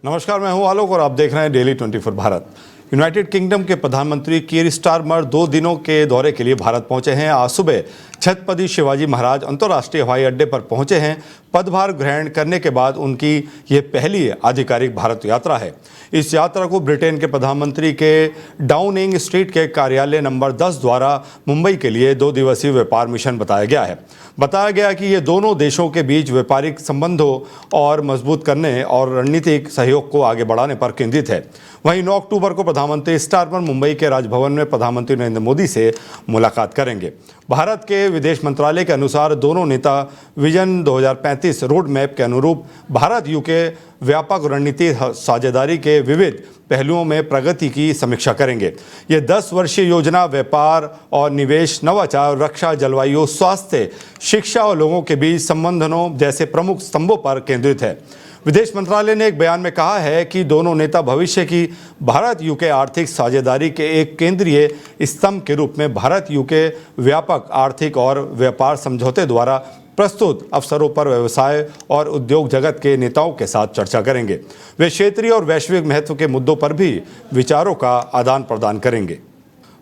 नमस्कार, मैं हूं आलोक और आप देख रहे हैं डेली 24 भारत। यूनाइटेड किंगडम के प्रधानमंत्री कीर स्टारमर 2 दिनों के दौरे के लिए भारत पहुंचे हैं। आज सुबह छत्रपति शिवाजी महाराज अंतर्राष्ट्रीय हवाई अड्डे पर पहुंचे हैं। पदभार ग्रहण करने के बाद उनकी ये पहली आधिकारिक भारत यात्रा है। इस यात्रा को ब्रिटेन के प्रधानमंत्री के डाउनिंग स्ट्रीट के कार्यालय नंबर 10 द्वारा मुंबई के लिए 2 दिवसीय व्यापार मिशन बताया गया है। बताया गया कि ये दोनों देशों के बीच व्यापारिक संबंधों और मजबूत करने और रणनीतिक सहयोग को आगे बढ़ाने पर केंद्रित है। वहीं 9 अक्टूबर को प्रधानमंत्री स्टारमर मुंबई के राजभवन में प्रधानमंत्री नरेंद्र मोदी से मुलाकात करेंगे। भारत के विदेश मंत्रालय के अनुसार दोनों नेता विजन 2035 रोड मैप के अनुरूप भारत यूके व्यापक रणनीतिक साझेदारी के विविध पहलुओं में प्रगति की समीक्षा करेंगे। ये 10 वर्षीय योजना व्यापार और निवेश, नवाचार, रक्षा, जलवायु, स्वास्थ्य, शिक्षा और लोगों के बीच संबंधों जैसे प्रमुख स्तंभों पर केंद्रित है। विदेश मंत्रालय ने एक बयान में कहा है कि दोनों नेता भविष्य की भारत यूके आर्थिक साझेदारी के एक केंद्रीय स्तंभ के रूप में भारत यूके व्यापक आर्थिक और व्यापार समझौते द्वारा प्रस्तुत अवसरों पर व्यवसाय और उद्योग जगत के नेताओं के साथ चर्चा करेंगे। वे क्षेत्रीय और वैश्विक महत्व के मुद्दों पर भी विचारों का आदान प्रदान करेंगे।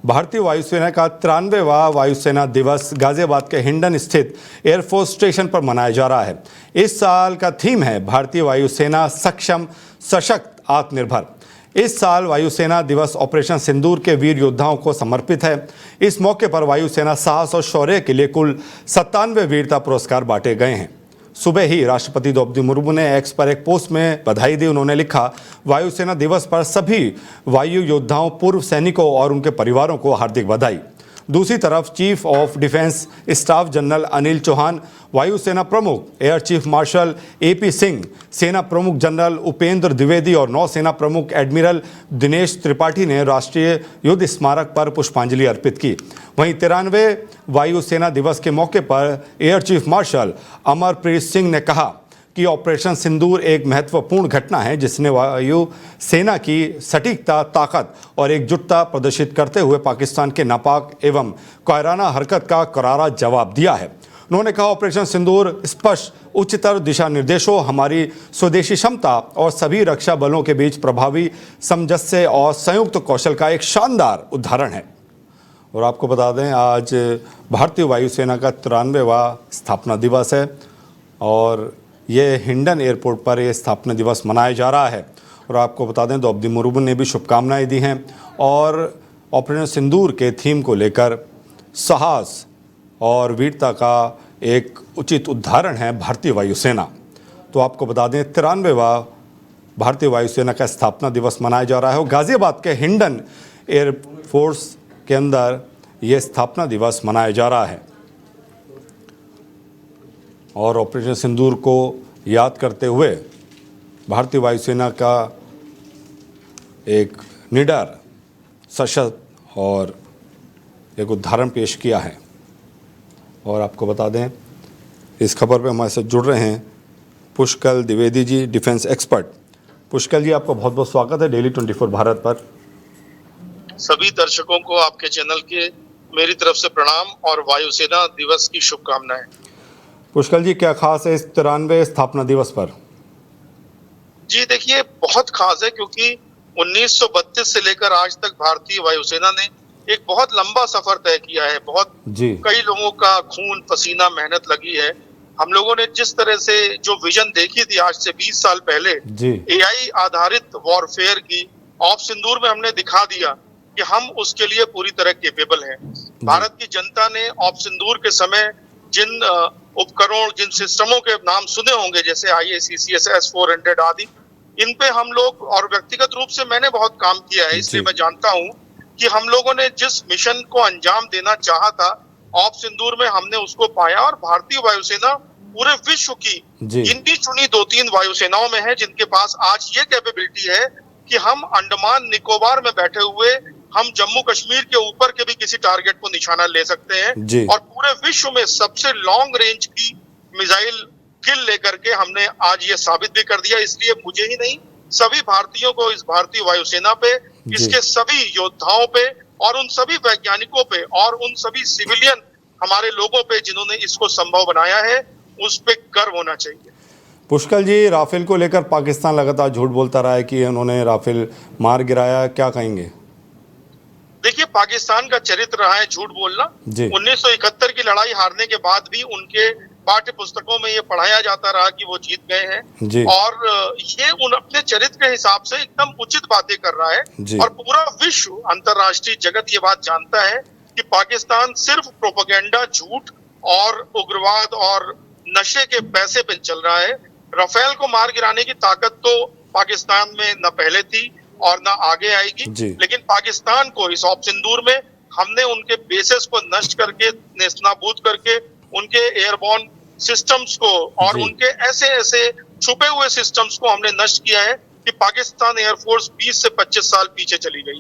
भारतीय वायुसेना का 93वां वायुसेना दिवस गाजियाबाद के हिंडन स्थित एयरफोर्स स्टेशन पर मनाया जा रहा है। इस साल का थीम है भारतीय वायुसेना सक्षम, सशक्त, आत्मनिर्भर। इस साल वायुसेना दिवस ऑपरेशन सिंदूर के वीर योद्धाओं को समर्पित है। इस मौके पर वायुसेना साहस और शौर्य के लिए कुल 97 वीरता पुरस्कार बांटे गए हैं। सुबह ही राष्ट्रपति द्रौपदी मुर्मू ने एक्स पर एक पोस्ट में बधाई दी। उन्होंने लिखा, वायुसेना दिवस पर सभी वायु योद्धाओं, पूर्व सैनिकों और उनके परिवारों को हार्दिक बधाई। दूसरी तरफ chief of defence staff general Anil Chauhan, वायुसेना प्रमुख air chief marshal AP Singh, सेना प्रमुख जनरल उपेंद्र द्विवेदी और नौसेना प्रमुख एडमिरल दिनेश त्रिपाठी ने राष्ट्रीय युद्ध स्मारक पर पुष्पांजलि अर्पित की। वहीं 93वें वायुसेना दिवस के मौके पर air chief martial Amarpreet Singh ने कहा कि ऑपरेशन सिंदूर एक महत्वपूर्ण घटना है जिसने वायु सेना की सटीकता, ताकत और एकजुटता प्रदर्शित करते हुए पाकिस्तान के नापाक एवं कायराना हरकत का करारा जवाब दिया है। उन्होंने कहा, ऑपरेशन सिंदूर स्पष्ट उच्चतर दिशा निर्देशों, हमारी स्वदेशी क्षमता और सभी रक्षा बलों के बीच प्रभावी सामंजस्य और संयुक्त कौशल का एक शानदार उदाहरण है। और आपको बता दें, आज भारतीय वायुसेना का 93वां स्थापना दिवस है और ये हिंडन एयरपोर्ट पर यह स्थापना दिवस मनाया जा रहा है। और आपको बता दें, द्रौपदी मुर्मू ने भी शुभकामनाएं दी हैं और ऑपरेशन सिंदूर के थीम को लेकर साहस और वीरता का एक उचित उदाहरण है भारतीय वायुसेना। तो आपको बता दें, 93वां भारतीय वायुसेना का स्थापना दिवस मनाया जा रहा है और गाजियाबाद के हिंडन एयरफोर्स के अंदर यह स्थापना दिवस मनाया जा रहा है। और ऑपरेशन सिंदूर को याद करते हुए भारतीय वायुसेना का एक निडर, सशक्त और एक उदाहरण पेश किया है। और आपको बता दें, इस खबर पे हमारे साथ जुड़ रहे हैं पुष्कल द्विवेदी जी, डिफेंस एक्सपर्ट। पुष्कल जी, आपका बहुत बहुत स्वागत है डेली 24 भारत पर। सभी दर्शकों को आपके चैनल के मेरी तरफ से प्रणाम और वायुसेना दिवस की शुभकामनाएं। पुष्कल जी, क्या खास है इस 93वें स्थापना दिवस पर? जी देखिए, बहुत खास है क्योंकि 1932 से लेकर आज तक भारतीय वायुसेना ने एक बहुत लंबा सफर तय किया है। बहुत कई लोगों का खून, पसीना, मेहनत लगी है। हम लोगों ने जिस तरह से जो विजन देखी थी आज से 20 साल पहले, AI आधारित वॉरफेयर की, ऑफ सिंदूर में हमने दिखा दिया कि हम उसके लिए पूरी तरह केपेबल हैं। भारत की जनता ने ऑफ सिंदूर के समय जिन उपकरणों, जिन सिस्टमों के नाम सुने होंगे, जैसे IACCS S-400 आदि, इन पे हम लोग, और व्यक्तिगत रूप से मैंने बहुत काम किया है, इसलिए मैं जानता हूं कि हम लोगों ने जिस मिशन को अंजाम देना चाहा था ऑफ सिंदूर में, हमने उसको पाया। और भारतीय वायुसेना पूरे विश्व की गिनी चुनी 2-3 वायुसेनाओं में है जिनके पास आज ये कैपेबिलिटी है कि हम अंडमान निकोबार में बैठे हुए हम जम्मू कश्मीर के ऊपर के भी किसी टारगेट को निशाना ले सकते हैं। और पूरे विश्व में सबसे लॉन्ग रेंज की मिसाइल किल लेकर के हमने आज ये साबित भी कर दिया। इसलिए मुझे ही नहीं, सभी भारतीयों को इस भारतीय वायुसेना पे, इसके सभी योद्धाओं पे और उन सभी वैज्ञानिकों पे और उन सभी सिविलियन हमारे लोगों पे जिन्होंने इसको संभव बनाया है, उस पे गर्व होना चाहिए। पुष्कल जी, राफेल को लेकर पाकिस्तान लगातार झूठ बोलता रहा है कि उन्होंने राफेल मार गिराया, क्या कहेंगे? देखिए, पाकिस्तान का चरित्र रहा है झूठ बोलना। 1971 की लड़ाई हारने के बाद भी उनके पाठ्य पुस्तकों में ये पढ़ाया जाता रहा कि वो जीत गए हैं, और ये उन अपने चरित्र के हिसाब से एकदम उचित बातें कर रहा है। और पूरा विश्व, अंतरराष्ट्रीय जगत ये बात जानता है कि पाकिस्तान सिर्फ प्रोपेगेंडा, झूठ और उग्रवाद और नशे के पैसे पे चल रहा है। राफेल को मार गिराने की ताकत तो पाकिस्तान में न पहले थी और ना आगे आएगी, लेकिन पाकिस्तान को इस ऑप सिंदूर में हमने उनके बेसेस को नष्ट करके, नेस्तनाबूद करके, उनके एयरबॉर्न सिस्टम्स को और उनके ऐसे ऐसे छुपे हुए सिस्टम्स को हमने नष्ट किया है कि पाकिस्तान एयरफोर्स 20 से 25 साल पीछे चली गई।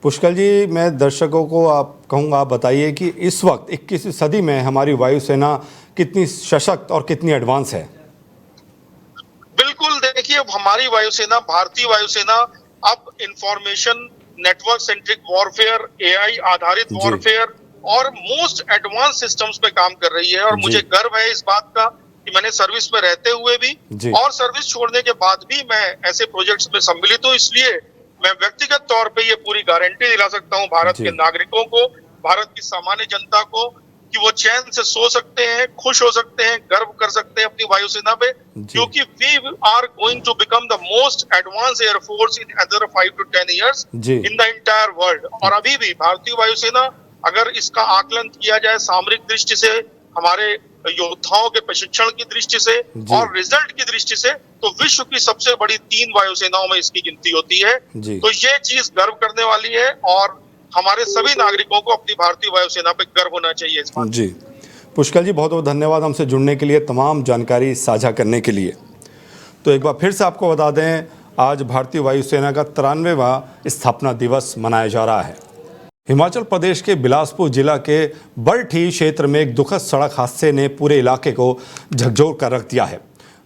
पुष्कल जी, मैं दर्शकों को कहूँगा, आप बताइए कि इस वक्त 21वीं सदी में हमारी वायुसेना कितनी सशक्त और कितनी एडवांस है? बिल्कुल, देखिए, हमारी वायुसेना, भारतीय वायुसेना अब information network centric warfare, AI आधारित वॉरफेयर और मोस्ट एडवांस सिस्टम्स पे काम कर रही है। और मुझे गर्व है इस बात का कि मैंने सर्विस में रहते हुए भी और सर्विस छोड़ने के बाद भी मैं ऐसे प्रोजेक्ट्स में सम्मिलित हूँ। इसलिए मैं व्यक्तिगत तौर पे ये पूरी गारंटी दिला सकता हूँ भारत के नागरिकों को, भारत की सामान्य जनता को, कि वो चैन से सो सकते हैं, खुश हो सकते हैं, गर्व कर सकते हैं अपनी वायुसेना पे, क्योंकि we are going to become the most advance air force in other 5 to 10 years in the entire world. और अभी भी भारतीय वायुसेना, अगर इसका आकलन किया जाए सामरिक दृष्टि से, हमारे योद्धाओं के प्रशिक्षण की दृष्टि से और रिजल्ट की दृष्टि से, तो विश्व की सबसे बड़ी 3 वायुसेनाओं में इसकी गिनती होती है। तो ये चीज गर्व करने वाली है और हमारे सभी नागरिकों को अपनी भारतीय वायुसेना पे गर्व होना चाहिए इस बात। जी पुष्कल जी, बहुत बहुत धन्यवाद हमसे जुड़ने के लिए, तमाम जानकारी साझा करने के लिए। तो एक बार फिर से आपको बता दें, आज भारतीय वायुसेना का 93वां स्थापना दिवस मनाया जा रहा है। हिमाचल प्रदेश के बिलासपुर जिला के बरठी क्षेत्र में एक दुखद सड़क हादसे ने पूरे इलाके को झकझोर कर रख दिया है।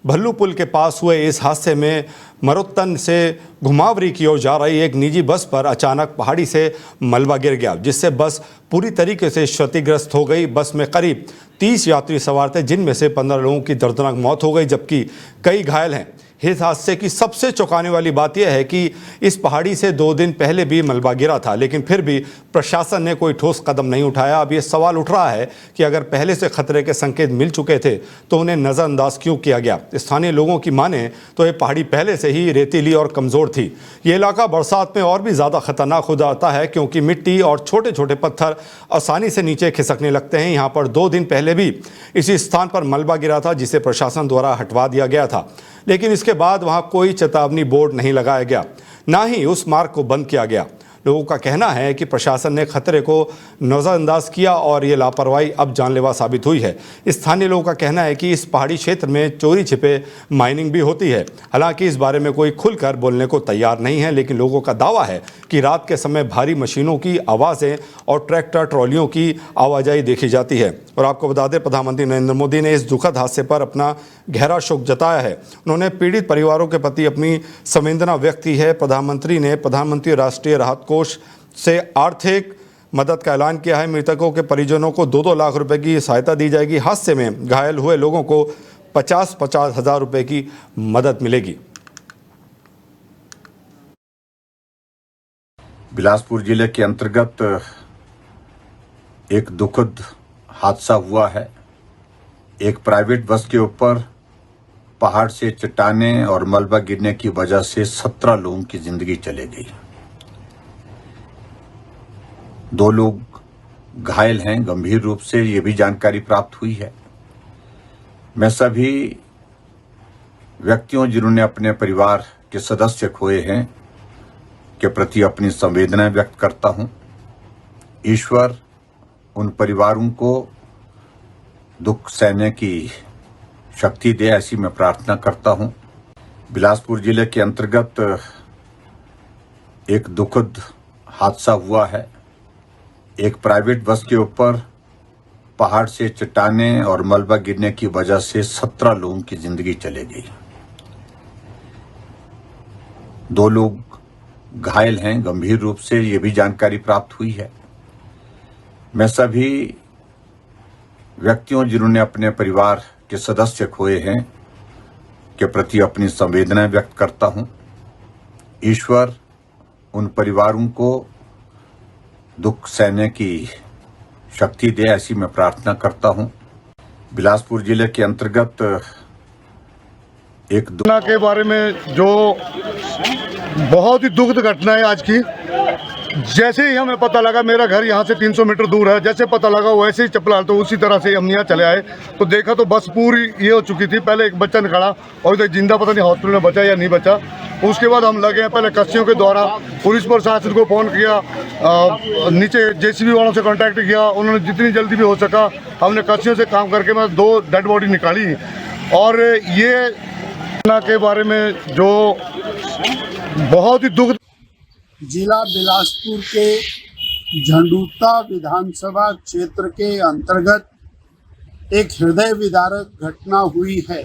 भल्लू पुल के पास हुए इस हादसे में मरोत्तन से घुमावरी की ओर जा रही एक निजी बस पर अचानक पहाड़ी से मलबा गिर गया, जिससे बस पूरी तरीके से क्षतिग्रस्त हो गई। बस में करीब 30 यात्री सवार थे, जिनमें से 15 लोगों की दर्दनाक मौत हो गई, जबकि कई घायल हैं। इस हादसे की सबसे चौंकाने वाली बात यह है कि इस पहाड़ी से 2 दिन पहले भी मलबा गिरा था, लेकिन फिर भी प्रशासन ने कोई ठोस कदम नहीं उठाया। अब ये सवाल उठ रहा है कि अगर पहले से खतरे के संकेत मिल चुके थे तो उन्हें नज़रअंदाज क्यों किया गया। स्थानीय लोगों की माने तो ये पहाड़ी पहले से ही रेतीली और कमज़ोर थी। ये इलाका बरसात में और भी ज़्यादा खतरनाक हो जाता है, क्योंकि मिट्टी और छोटे छोटे पत्थर आसानी से नीचे खिसकने लगते हैं। यहाँ पर 2 दिन पहले भी इसी स्थान पर मलबा गिरा था, जिसे प्रशासन द्वारा हटवा दिया गया था, लेकिन इसके बाद वहां कोई चेतावनी बोर्ड नहीं लगाया गया, ना ही उस मार्ग को बंद किया गया। लोगों का कहना है कि प्रशासन ने खतरे को नज़रअंदाज किया और ये लापरवाही अब जानलेवा साबित हुई है। स्थानीय लोगों का कहना है कि इस पहाड़ी क्षेत्र में चोरी छिपे माइनिंग भी होती है। हालांकि इस बारे में कोई खुलकर बोलने को तैयार नहीं है, लेकिन लोगों का दावा है कि रात के समय भारी मशीनों की आवाज़ें और ट्रैक्टर ट्रॉलियों की आवाजाही देखी जाती है। और आपको बता दें, प्रधानमंत्री नरेंद्र मोदी ने इस दुखद हादसे पर अपना गहरा शोक जताया है। उन्होंने पीड़ित परिवारों के प्रति अपनी संवेदना व्यक्त की है। प्रधानमंत्री ने प्रधानमंत्री राष्ट्रीय राहत कोष से आर्थिक मदद का ऐलान किया है। मृतकों के परिजनों को 2-2 लाख रुपए की सहायता दी जाएगी। हादसे में घायल हुए लोगों को 50-50 हज़ार रुपए की मदद मिलेगी। बिलासपुर जिले के अंतर्गत एक दुखद हादसा हुआ है। एक प्राइवेट बस के ऊपर पहाड़ से चट्टानें और मलबा गिरने की वजह से 17 लोगों की जिंदगी चली गई। 2 लोग घायल हैं गंभीर रूप से, ये भी जानकारी प्राप्त हुई है। मैं सभी व्यक्तियों जिन्होंने अपने परिवार के सदस्य खोए हैं के प्रति अपनी संवेदना व्यक्त करता हूं। ईश्वर उन परिवारों को दुख सहने की शक्ति दे, ऐसी मैं प्रार्थना करता हूं। बिलासपुर जिले के अंतर्गत एक दुखद हादसा हुआ है। एक प्राइवेट बस के ऊपर पहाड़ से चट्टानें और मलबा गिरने की वजह से 17 लोगों की जिंदगी चली गई। 2 लोग घायल हैं गंभीर रूप से, ये भी जानकारी प्राप्त हुई है। मैं सभी व्यक्तियों जिन्होंने अपने परिवार के सदस्य खोए हैं के प्रति अपनी संवेदनाएं व्यक्त करता हूं। ईश्वर उन परिवारों को दुख सहने की शक्ति दे, ऐसी मैं प्रार्थना करता हूं। बिलासपुर जिले के अंतर्गत एक घटना के बारे में जो बहुत ही दुखद घटना है आज की। जैसे ही हमें पता लगा, मेरा घर यहाँ से 300 मीटर दूर है, जैसे पता लगा वैसे ही चप्पल तो उसी तरह से हम यहाँ चले आए तो देखा तो बस पूरी ये हो चुकी थी। पहले एक बच्चा निकला और इधर जिंदा पता नहीं हॉस्पिटल में बचा या नहीं बचा। उसके बाद हम लगे हैं पहले कस्सियों के द्वारा पुलिस प्रशासन को फ़ोन किया, नीचे जेसीबी वालों से कांटेक्ट किया। उन्होंने जितनी जल्दी भी हो सका हमने कस्सियों से काम करके मैं 2 डेड बॉडी निकाली। और ये घटना के बारे में जो बहुत ही दुख जिला बिलासपुर के झंडूता विधानसभा क्षेत्र के अंतर्गत एक हृदय विदारक घटना हुई है,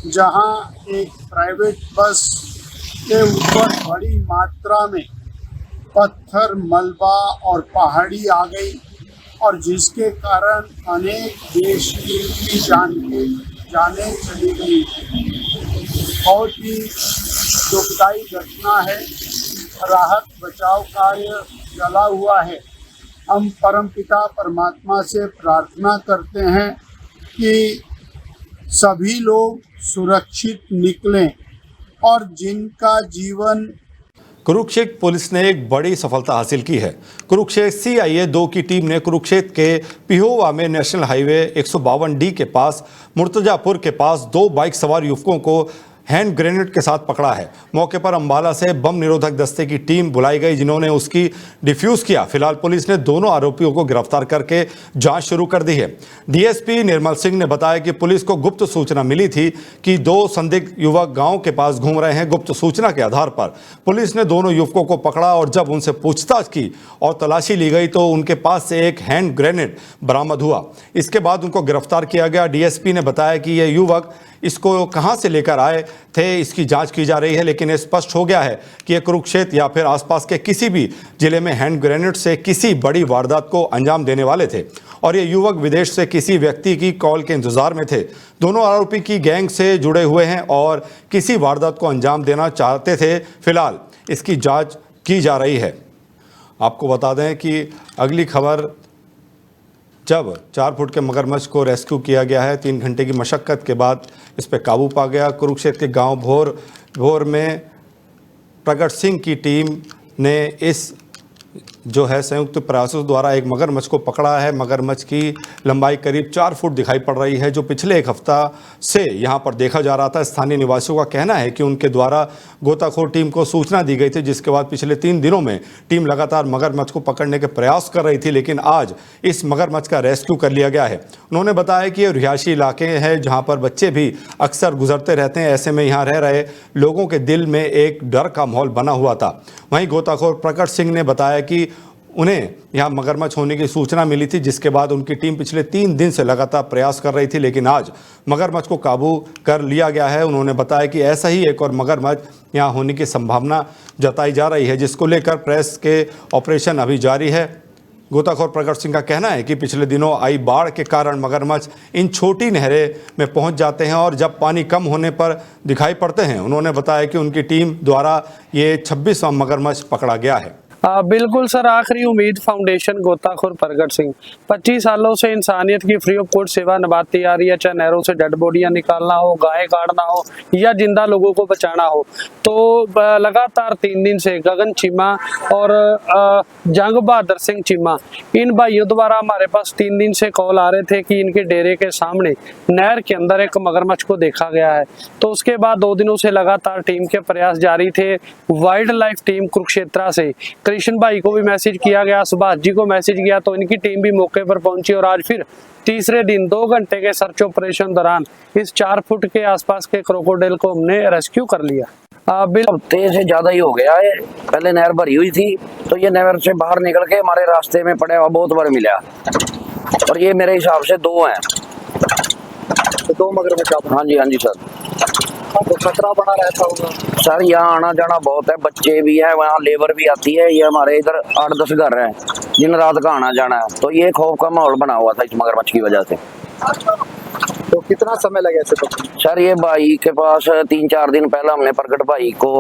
जहां एक प्राइवेट बस के ऊपर बड़ी मात्रा में पत्थर, मलबा और पहाड़ी आ गई और जिसके कारण अनेक देश की जानें चली गई। बहुत ही दुखदायी घटना है। राहत बचाव कार्य चला हुआ है। हम परमपिता परमात्मा से प्रार्थना करते हैं कि सभी लोग सुरक्षित निकलें और जिनका जीवन। कुरुक्षेत्र पुलिस ने एक बड़ी सफलता हासिल की है। कुरुक्षेत्र CIA 2 की टीम ने कुरुक्षेत्र के पिहोवा में नेशनल हाईवे 152D के पास मुर्तजापुर के पास 2 बाइक सवार युवकों को हैंड ग्रेनेड के साथ पकड़ा है। मौके पर अंबाला से बम निरोधक दस्ते की टीम बुलाई गई, जिन्होंने उसकी डिफ्यूज किया। फिलहाल पुलिस ने दोनों आरोपियों को गिरफ्तार करके जांच शुरू कर दी है। DSP निर्मल सिंह ने बताया कि पुलिस को गुप्त सूचना मिली थी कि 2 संदिग्ध युवक गांव के पास घूम रहे हैं। गुप्त सूचना के आधार पर पुलिस ने दोनों युवकों को पकड़ा और जब उनसे पूछताछ की और तलाशी ली गई तो उनके पास से एक हैंड ग्रेनेड बरामद हुआ। इसके बाद उनको गिरफ्तार किया गया। DSP ने बताया कि ये युवक इसको कहां से लेकर आए थे, इसकी जांच की जा रही है, लेकिन ये स्पष्ट हो गया है कि ये कुरुक्षेत्र या फिर आसपास के किसी भी जिले में हैंड ग्रेनेड से किसी बड़ी वारदात को अंजाम देने वाले थे और ये युवक विदेश से किसी व्यक्ति की कॉल के इंतजार में थे। दोनों आरोपी की गैंग से जुड़े हुए हैं और किसी वारदात को अंजाम देना चाहते थे। फिलहाल इसकी जाँच की जा रही है। आपको बता दें कि अगली खबर, जब 4 फुट के मगरमच्छ को रेस्क्यू किया गया है, 3 घंटे की मशक्क़त के बाद इस पर काबू पा गया। कुरुक्षेत्र के गांव भोर में प्रगट सिंह की टीम ने इस जो है संयुक्त प्रयासों द्वारा एक मगरमच्छ को पकड़ा है। मगरमच्छ की लंबाई करीब 4 फुट दिखाई पड़ रही है, जो पिछले 1 हफ्ता से यहां पर देखा जा रहा था। स्थानीय निवासियों का कहना है कि उनके द्वारा गोताखोर टीम को सूचना दी गई थी, जिसके बाद पिछले 3 दिनों में टीम लगातार मगरमच्छ को पकड़ने के प्रयास कर रही थी, लेकिन आज इस मगरमच्छ का रेस्क्यू कर लिया गया है। उन्होंने बताया कि ये रिहायशी इलाके हैं जहाँ पर बच्चे भी अक्सर गुजरते रहते हैं। ऐसे में यहाँ रह रहे लोगों के दिल में एक डर का माहौल बना हुआ था। वहीं गोताखोर प्रकट सिंह ने बताया कि उन्हें यहाँ मगरमच्छ होने की सूचना मिली थी, जिसके बाद उनकी टीम पिछले 3 दिन से लगातार प्रयास कर रही थी, लेकिन आज मगरमच्छ को काबू कर लिया गया है। उन्होंने बताया कि ऐसा ही एक और मगरमच्छ यहाँ होने की संभावना जताई जा रही है, जिसको लेकर प्रेस के ऑपरेशन अभी जारी है। गोताखोर प्रगट सिंह का कहना है कि पिछले दिनों आई बाढ़ के कारण मगरमच्छ इन छोटी नहरें में पहुंच जाते हैं और जब पानी कम होने पर दिखाई पड़ते हैं। उन्होंने बताया कि उनकी टीम द्वारा ये 26वां मगरमच्छ पकड़ा गया है। बिल्कुल सर, आखिरी उम्मीद फाउंडेशन गोताखोर प्रगट सिंह 25 सालों से इंसानियत की फ्री ऑफ कॉस्ट सेवा निभाती आ रही है। चाहे नहरों से डेड बॉडियां निकालना हो, गायें काटना हो या जिंदा लोगों को बचाना हो। तो लगातार 3 दिन से गगन चीमा और जंग बहादुर सिंह चीमा, इन भाइयों द्वारा हमारे पास 3 दिन से कॉल आ रहे थे कि इनके डेरे के सामने नहर के अंदर एक मगरमच्छ को देखा गया है। तो उसके बाद 2 दिनों से लगातार टीम के प्रयास जारी थे। वाइल्ड लाइफ टीम कुरुक्षेत्र से कृष्ण भाई को भी मैसेज किया गया, सुभाष जी को मैसेज किया, तो इनकी टीम भी मौके पर पहुंची और आज फिर तीसरे दिन 2 घंटे के सर्च ऑपरेशन दौरान इस 4 फुट के आसपास के क्रोकोडाइल को हमने रेस्क्यू कर लिया। हफ्ते से ज्यादा ही हो गया है। पहले नहर भरी हुई थी तो ये नहर से बाहर निकल के हमारे रास्ते में पड़े हुआ बहुत बार मिला और ये मेरे हिसाब से 2 हैं। तो 2 मगरमच्छ? हाँ जी सर। तो खतरा बना रहता होगा सर, यहाँ आना जाना बहुत है, बच्चे भी हैं, वहाँ लेबर भी आती है। ये हमारे इधर 8-10 घर हैं दिन रात का आना जाना है, तो ये खौफ का माहौल बना हुआ था इस मगरमच्छ की वजह से। तो कितना समय लगा ऐसे पकड़ने? सर ये भाई के पास 3-4 दिन पहले हमने प्रगट भाई को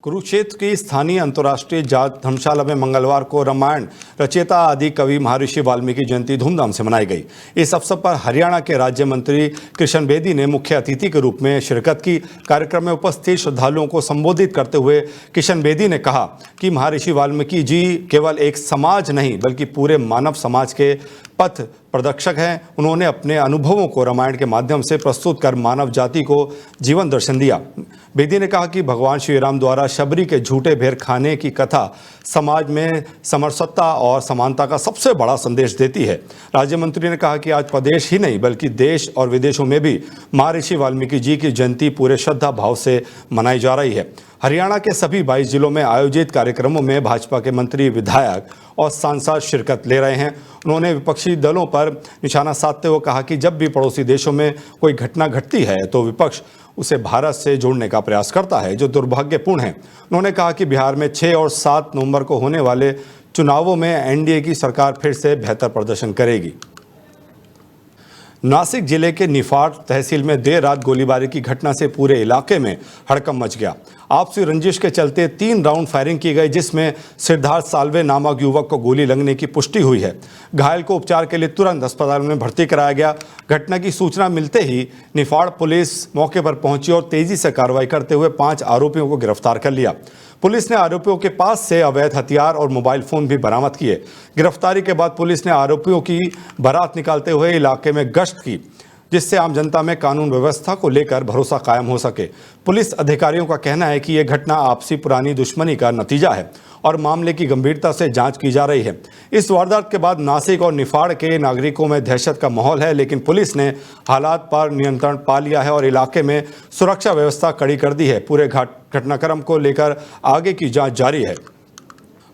कुरुक्षेत्र की स्थानीय अंतर्राष्ट्रीय जात धर्मशाला में मंगलवार को रामायण रचयिता आदि कवि महर्षि वाल्मीकि जयंती धूमधाम से मनाई गई। इस अवसर पर हरियाणा के राज्य मंत्री कृष्ण बेदी ने मुख्य अतिथि के रूप में शिरकत की। कार्यक्रम में उपस्थित श्रद्धालुओं को संबोधित करते हुए कृष्ण बेदी ने कहा कि महर्षि वाल्मीकि जी केवल एक समाज नहीं बल्कि पूरे मानव समाज के पथ प्रदर्शक हैं। उन्होंने अपने अनुभवों को रामायण के माध्यम से प्रस्तुत कर मानव जाति को जीवन दर्शन दिया। बेदी ने कहा कि भगवान श्री राम द्वारा शबरी के झूठे भेड़ खाने की कथा समाज में समरसता और समानता का सबसे बड़ा संदेश देती है। राज्य मंत्री ने कहा कि आज प्रदेश ही नहीं बल्कि देश और विदेशों में भी महर्षि वाल्मीकि जी की जयंती पूरे श्रद्धा भाव से मनाई जा रही है। हरियाणा के सभी 22 जिलों में आयोजित कार्यक्रमों में भाजपा के मंत्री, विधायक और सांसद शिरकत ले रहे हैं। उन्होंने विपक्षी दलों पर निशाना साधते हुए कहा कि जब भी पड़ोसी देशों में कोई घटना घटती है तो विपक्ष उसे भारत से जोड़ने का प्रयास करता है, जो दुर्भाग्यपूर्ण है। उन्होंने कहा कि बिहार में 6 और 7 नवंबर को होने वाले चुनावों में एनडीए की सरकार फिर से बेहतर प्रदर्शन करेगी। नासिक जिले के निफाड तहसील में देर रात गोलीबारी की घटना से पूरे इलाके में हड़कंप मच गया। आपसी रंजिश के चलते 3 राउंड फायरिंग की गई, जिसमें सिद्धार्थ साल्वे नामक युवक को गोली लगने की पुष्टि हुई है। घायल को उपचार के लिए तुरंत अस्पताल में भर्ती कराया गया। घटना की सूचना मिलते ही निफाड पुलिस मौके पर पहुंची और तेजी से कार्रवाई करते हुए 5 आरोपियों को गिरफ्तार कर लिया। पुलिस ने आरोपियों के पास से अवैध हथियार और मोबाइल फोन भी बरामद किए। गिरफ्तारी के बाद पुलिस ने आरोपियों की बारात निकालते हुए इलाके में गश्त की, जिससे आम जनता में कानून व्यवस्था को लेकर भरोसा कायम हो सके। पुलिस अधिकारियों का कहना है कि यह घटना आपसी पुरानी दुश्मनी का नतीजा है और मामले की गंभीरता से जांच की जा रही है। इस वारदात के बाद नासिक और निफाड के नागरिकों में दहशत का माहौल है, लेकिन पुलिस ने हालात पर नियंत्रण पा लिया है और इलाके में सुरक्षा व्यवस्था कड़ी कर दी है। पूरे घटनाक्रम को लेकर आगे की जांच जारी है।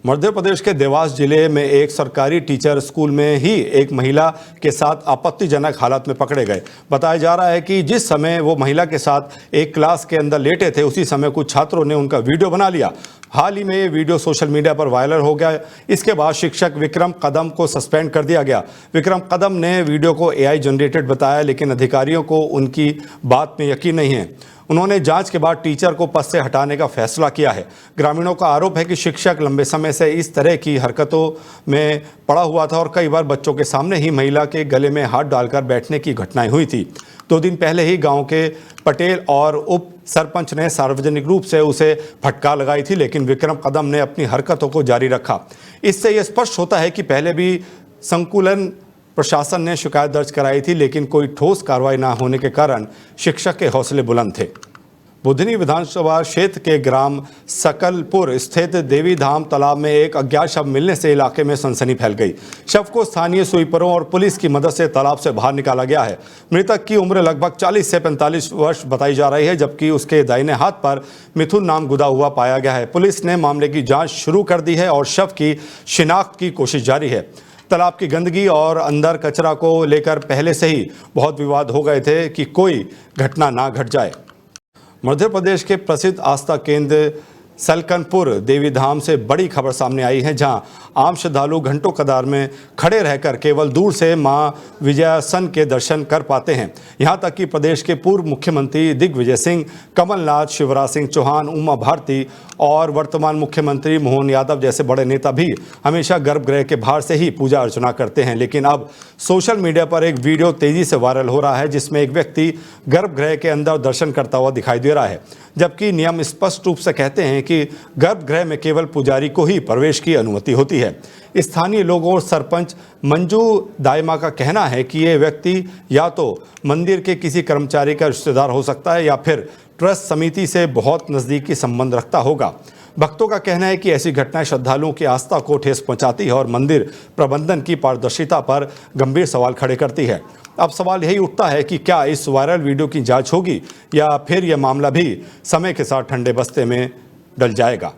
मध्य प्रदेश के देवास जिले में एक सरकारी टीचर स्कूल में ही एक महिला के साथ आपत्तिजनक हालत में पकड़े गए। बताया जा रहा है कि जिस समय वो महिला के साथ एक क्लास के अंदर लेटे थे, उसी समय कुछ छात्रों ने उनका वीडियो बना लिया। हाल ही में ये वीडियो सोशल मीडिया पर वायरल हो गया। इसके बाद शिक्षक विक्रम कदम को सस्पेंड कर दिया गया। विक्रम कदम ने वीडियो को AI जनरेटेड बताया, लेकिन अधिकारियों को उनकी बात में यकीन नहीं है। उन्होंने जांच के बाद टीचर को पद से हटाने का फैसला किया है। ग्रामीणों का आरोप है कि शिक्षक लंबे समय से इस तरह की हरकतों में पड़ा हुआ था और कई बार बच्चों के सामने ही महिला के गले में हाथ डालकर बैठने की घटनाएं हुई थी। 2 दिन पहले ही गांव के पटेल और उप सरपंच ने सार्वजनिक रूप से उसे फटकार लगाई थी, लेकिन विक्रम कदम ने अपनी हरकतों को जारी रखा। इससे यह स्पष्ट होता है कि पहले भी संकुलन प्रशासन ने शिकायत दर्ज कराई थी, लेकिन कोई ठोस कार्रवाई न होने के कारण शिक्षक के हौसले बुलंद थे। बुधनी विधानसभा क्षेत्र के ग्राम सकलपुर स्थित देवी धाम तालाब में एक अज्ञात शव मिलने से इलाके में सनसनी फैल गई। शव को स्थानीय स्वीपरों और पुलिस की मदद से तालाब से बाहर निकाला गया है। मृतक की उम्र लगभग 40 से 45 वर्ष बताई जा रही है, जबकि उसके दाहिने हाथ पर मिथुन नाम गुदा हुआ पाया गया है। पुलिस ने मामले की जाँच शुरू कर दी है और शव की शिनाख्त की कोशिश जारी है। तालाब की गंदगी और अंदर कचरा को लेकर पहले से ही बहुत विवाद हो गए थे कि कोई घटना ना घट जाए। मध्य प्रदेश के प्रसिद्ध आस्था केंद्र सलकनपुर देवी धाम से बड़ी खबर सामने आई है, जहां आम श्रद्धालु घंटों कतार में खड़े रहकर केवल दूर से मां विजयासन के दर्शन कर पाते हैं। यहां तक कि प्रदेश के पूर्व मुख्यमंत्री दिग्विजय सिंह, कमलनाथ, शिवराज सिंह चौहान, उमा भारती और वर्तमान मुख्यमंत्री मोहन यादव जैसे बड़े नेता भी हमेशा गर्भगृह के बाहर से ही पूजा अर्चना करते हैं। लेकिन अब सोशल मीडिया पर एक वीडियो तेजी से वायरल हो रहा है, जिसमें एक व्यक्ति गर्भगृह के अंदर दर्शन करता हुआ दिखाई दे रहा है, जबकि नियम स्पष्ट रूप से कहते हैं कि गर्भगृह में केवल पुजारी को ही प्रवेश की अनुमति होती है। स्थानीय लोगों और सरपंच मंजू दाइमा का कहना है कि ये व्यक्ति या तो मंदिर के किसी कर्मचारी का रिश्तेदार हो सकता है या फिर ट्रस्ट समिति से बहुत नज़दीकी संबंध रखता होगा। भक्तों का कहना है कि ऐसी घटनाएं श्रद्धालुओं की आस्था को ठेस पहुंचाती है और मंदिर प्रबंधन की पारदर्शिता पर गंभीर सवाल खड़े करती है। अब सवाल यही उठता है कि क्या इस वायरल वीडियो की जांच होगी या फिर यह मामला भी समय के साथ ठंडे बस्ते में डल जाएगा।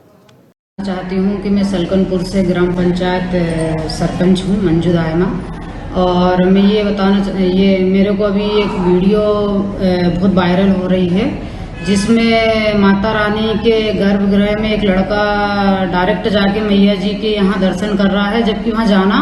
चाहती हूँ कि मैं सलकनपुर से ग्राम पंचायत सरपंच हूँ, मंजू दायमा, और मैं ये ये मेरे को अभी एक वीडियो बहुत वायरल हो रही है, जिसमें माता रानी के गर्भगृह में एक लड़का डायरेक्ट जाके मैया जी के यहाँ दर्शन कर रहा है, जबकि वहाँ जाना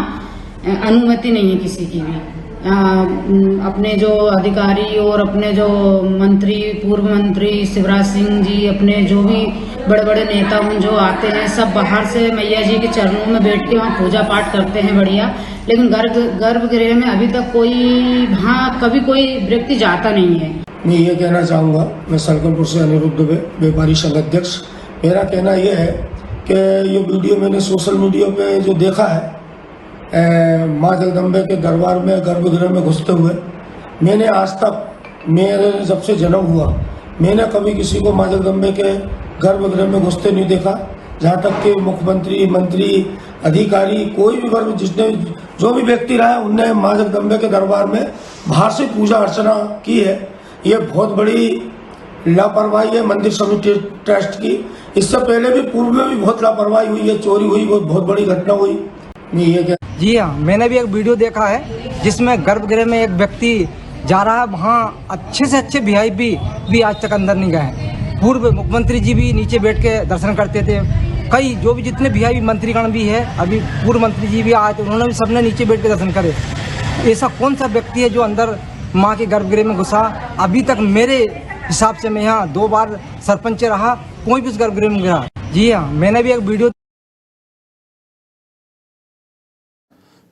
अनुमति नहीं है किसी की भी। अपने जो अधिकारी और अपने जो मंत्री, पूर्व मंत्री शिवराज सिंह जी, अपने जो भी बड़े बड़े नेता उन जो आते हैं, सब बाहर से मैया जी के चरणों में बैठ के वहाँ पूजा पाठ करते हैं बढ़िया। लेकिन गर्भगृह में अभी तक वहाँ कभी कोई व्यक्ति जाता नहीं है। मैं ये कहना चाहूँगा, मैं सलकनपुर से अनिरुद्ध दुबे, व्यापारी संघ अध्यक्ष। मेरा कहना यह है कि ये वीडियो मैंने सोशल मीडिया पे जो देखा है माँ जगदम्बे के दरबार में गर्भगृह में घुसते हुए, मैंने आज तक मेरे जब से जन्म हुआ मैंने कभी किसी को माँ जगदम्बे के गर्भगृह में घुसते नहीं देखा। जहाँ तक कि मुख्यमंत्री, मंत्री, अधिकारी, कोई भी वर्ग जिसने जो भी व्यक्ति रहा है उनने माँ जगदम्बे के दरबार में बाहर से पूजा अर्चना की है। ये बहुत बड़ी लापरवाही है मंदिर समिति ट्रस्ट की। इससे पहले भी पूर्व में भी बहुत लापरवाही हुई है, चोरी हुई, बहुत बड़ी घटना हुई। जी हाँ, मैंने भी एक वीडियो देखा है जिसमें गर्भगृह में एक व्यक्ति जा रहा है, वहाँ अच्छे से अच्छे वीआईपी भी आज तक अंदर नहीं गए। पूर्व मुख्यमंत्री जी भी नीचे बैठ के दर्शन करते थे, कई जो भी जितने वीआईपी मंत्रीगण भी है, अभी पूर्व मंत्री जी भी आए थे, उन्होंने भी सबने नीचे बैठ के दर्शन करे। ऐसा कौन सा व्यक्ति है जो अंदर माँ के गर्भगृह में घुसा? अभी तक मेरे हिसाब से मैं यहाँ 2 बार सरपंच रहा, कोई भी उस गर्भगृह में गया। जी हाँ, मैंने भी एक वीडियो।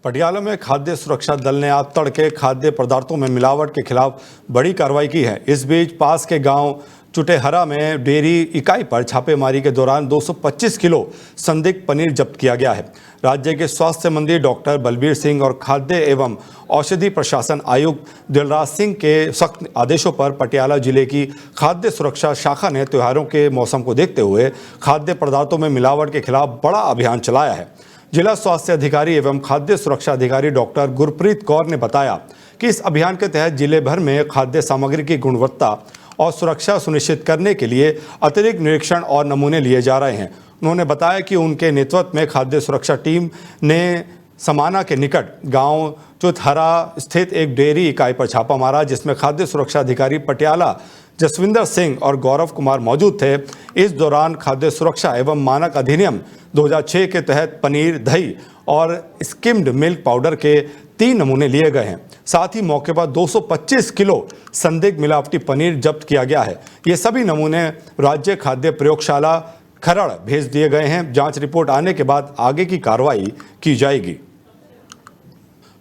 पटियाला में खाद्य सुरक्षा दल ने आज तड़के खाद्य पदार्थों में मिलावट के खिलाफ बड़ी कार्रवाई की है। इस बीच पास के गांव चुटेहरा में डेयरी इकाई पर छापेमारी के दौरान 225 किलो संदिग्ध पनीर जब्त किया गया है। राज्य के स्वास्थ्य मंत्री डॉक्टर बलबीर सिंह और खाद्य एवं औषधि प्रशासन आयुक्त दिलराज सिंह के सख्त आदेशों पर पटियाला जिले की खाद्य सुरक्षा शाखा ने त्योहारों के मौसम को देखते हुए खाद्य पदार्थों में मिलावट के खिलाफ बड़ा अभियान चलाया है। जिला स्वास्थ्य अधिकारी एवं खाद्य सुरक्षा अधिकारी डॉक्टर गुरप्रीत कौर ने बताया कि इस अभियान के तहत जिले भर में खाद्य सामग्री की गुणवत्ता और सुरक्षा सुनिश्चित करने के लिए अतिरिक्त निरीक्षण और नमूने लिए जा रहे हैं। उन्होंने बताया कि उनके नेतृत्व में खाद्य सुरक्षा टीम ने समाना के निकट गांव चुटहरा स्थित एक डेयरी इकाई पर छापा मारा, जिसमें खाद्य सुरक्षा अधिकारी पटियाला जसविंदर सिंह और गौरव कुमार मौजूद थे। इस दौरान खाद्य सुरक्षा एवं मानक अधिनियम 2006 के तहत पनीर, दही और स्किम्ड मिल्क पाउडर के 3 नमूने लिए गए हैं। साथ ही मौके पर 225 किलो संदिग्ध मिलावटी पनीर जब्त किया गया है। ये सभी नमूने राज्य खाद्य प्रयोगशाला खरड़ भेज दिए गए हैं। जांच रिपोर्ट आने के बाद आगे की कार्रवाई की जाएगी।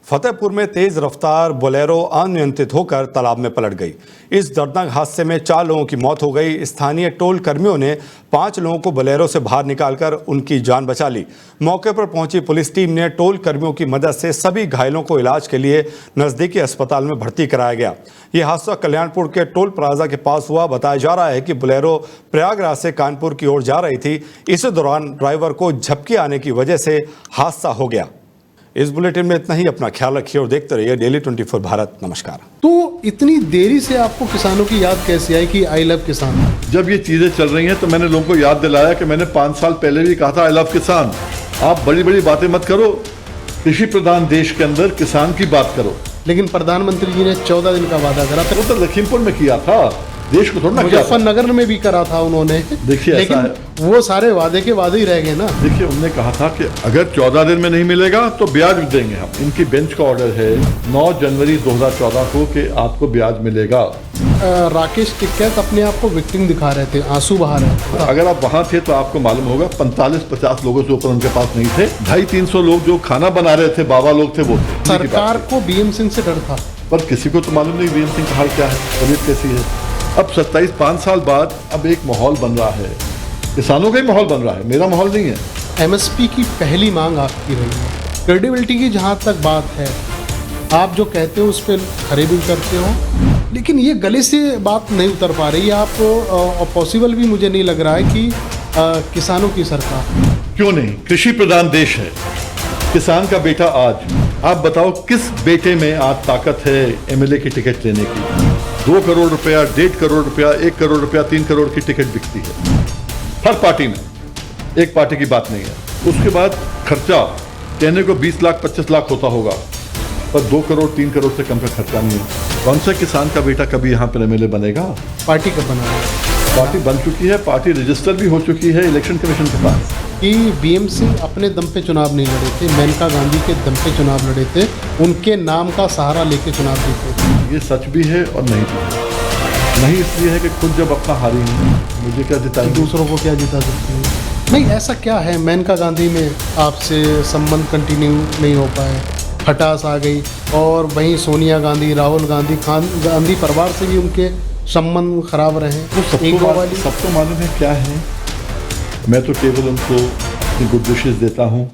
फतेहपुर में तेज रफ्तार बोलेरो अनियंत्रित होकर तालाब में पलट गई। इस दर्दनाक हादसे में 4 लोगों की मौत हो गई। स्थानीय टोल कर्मियों ने 5 लोगों को बोलेरो से बाहर निकालकर उनकी जान बचा ली। मौके पर पहुंची पुलिस टीम ने टोल कर्मियों की मदद से सभी घायलों को इलाज के लिए नजदीकी अस्पताल में भर्ती कराया गया। यह हादसा कल्याणपुर के टोल प्लाजा के पास हुआ। बताया जा रहा है कि बोलेरो प्रयागराज से कानपुर की ओर जा रही थी। इस दौरान ड्राइवर को झपकी आने की वजह से हादसा हो गया। इस बुलेटिन में इतना ही। अपना ख्याल रखिए और देखते रहिए डेली 24 भारत। नमस्कार। तो इतनी देरी से आपको किसानों की याद कैसे आई कि आई लव किसान? जब ये चीजें चल रही हैं तो मैंने लोगों को याद दिलाया कि मैंने 5 साल पहले भी कहा था आई लव किसान। आप बड़ी बड़ी बातें मत करो, कृषि प्रधान देश के अंदर किसान की बात करो। लेकिन प्रधानमंत्री जी ने 14 दिन का वादा करा था। वो तो लखीमपुर में किया था, देश को थोड़ा मुजफ्फरनगर में भी करा था उन्होंने। देखिए, लेकिन वो सारे वादे के वादे ही रह गए ना। देखिए, उन्होंने कहा था कि अगर 14 दिन में नहीं मिलेगा तो ब्याज देंगे हम। इनकी बेंच का ऑर्डर है 9 जनवरी 2014 को कि आपको ब्याज मिलेगा। राकेश टिकैत अपने आप को विक्टिम दिखा रहे थे, आंसू बहा रहे थे। अगर आप वहाँ थे तो आपको मालूम होगा 45-50 लोगों से ऊपर उनके पास नहीं थे। 250-300 लोग जो खाना बना रहे थे, बाबा लोग थे, वो थे। सरकार को बीएम सिंह से डर था, पर किसी को तो मालूम नहीं बीएम सिंह का हाल क्या है, तबीयत कैसी है। अब 5 साल बाद अब एक माहौल बन रहा है, किसानों का ही माहौल बन रहा है, मेरा माहौल नहीं है। एमएसपी की पहली मांग आपकी रही है। क्रेडिबिलिटी की जहाँ तक बात है, आप जो कहते हो उस पर खरे भी उतरते हो, लेकिन ये गले से बात नहीं उतर पा रही है। आप पॉसिबल भी मुझे नहीं लग रहा है कि किसानों की सरकार। क्यों नहीं, कृषि प्रधान देश है, किसान का बेटा। आज आप बताओ किस बेटे में आज ताकत है एमएलए की टिकट लेने की? 2 करोड़ रुपया, 1.5 करोड़ रुपया, 1 करोड़ रुपया, 3 करोड़ की टिकट बिकती है हर पार्टी में। एक पार्टी की बात नहीं है। उसके बाद खर्चा कहने को 20 लाख 25 लाख होता होगा, पर 2 करोड़ 3 करोड़ से कम का खर्चा नहीं है। कौन सा किसान का बेटा कभी यहाँ पर एमएलए बनेगा? पार्टी कब बना? पार्टी बन चुकी है, पार्टी रजिस्टर भी हो चुकी है इलेक्शन कमीशन के पास। कि बीएमसी अपने दम पे चुनाव नहीं लड़े थे, मेनका गांधी के दम पे चुनाव लड़े थे, उनके नाम का सहारा लेके चुनाव जीते थे। ये सच भी है और नहीं भी है। नहीं इसलिए है कि खुद जब अपना हारी नहीं, मुझे क्या जिताएंगे, दूसरों को क्या जिता सकते हैं। नहीं, ऐसा क्या है मेनका गांधी में आपसे संबंध कंटिन्यू नहीं हो पाए, खटास आ गई, और वहीं सोनिया गांधी, राहुल गांधी, गांधी परिवार से भी उनके संबंध खराब रहे। सबको मालूम है क्या है। मैं तो केवल उनको अपनी गुड विशेस देता हूँ।